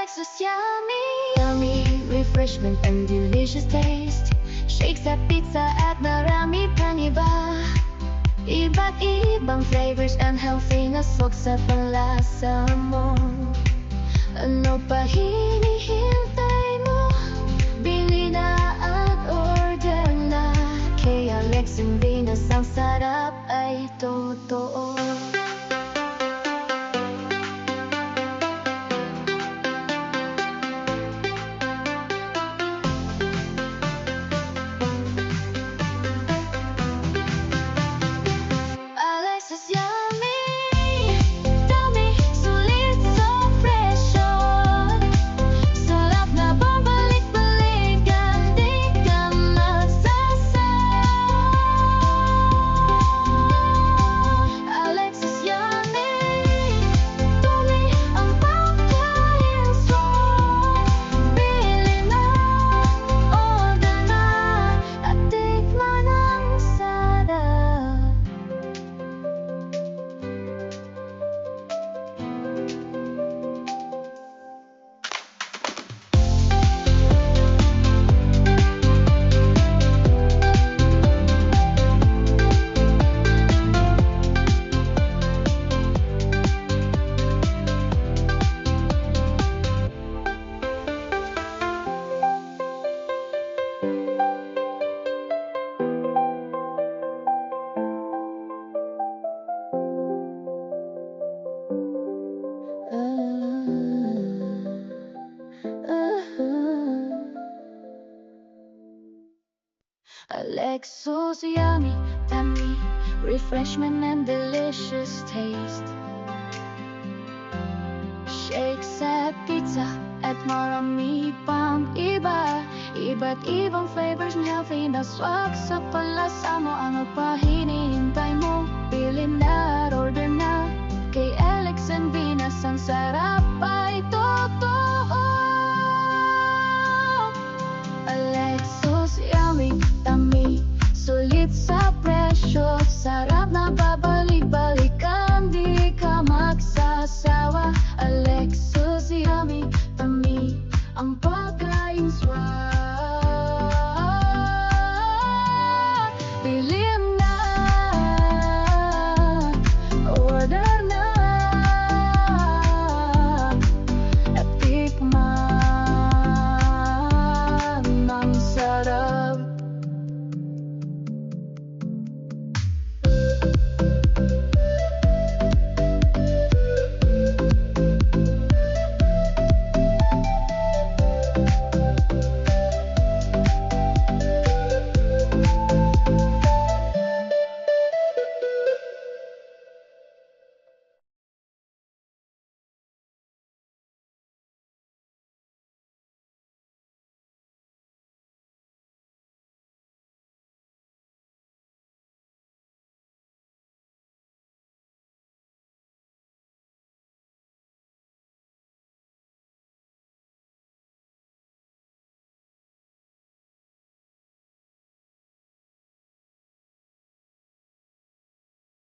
Alexis Yummy. Yummy refreshment and delicious taste. Shakes at pizza at marami pang iba. Iba't ibang flavors and healthy na swak sa panlasa mo. Ano pa hinihintay mo? Bili na at order na. Kay Alex and Venus ang sarap ay totoo. Alexis Yummy, dami, sulit, so fresh yun. Sarap na babalik-balikan, di ka masasaw. Alexis Yummy, dumi ang pagkain strong. Bili na, order na, at tikman ang sarap. Alexis Yummy, tummy, refreshment and delicious taste. Shakes at pizza at marami pang iba. Iba't ibang flavors and healthy na swak sa palasa mo. Ano pa hinihintay mo? Bili na at order na. Kay Alex and Venus ang sarap pa.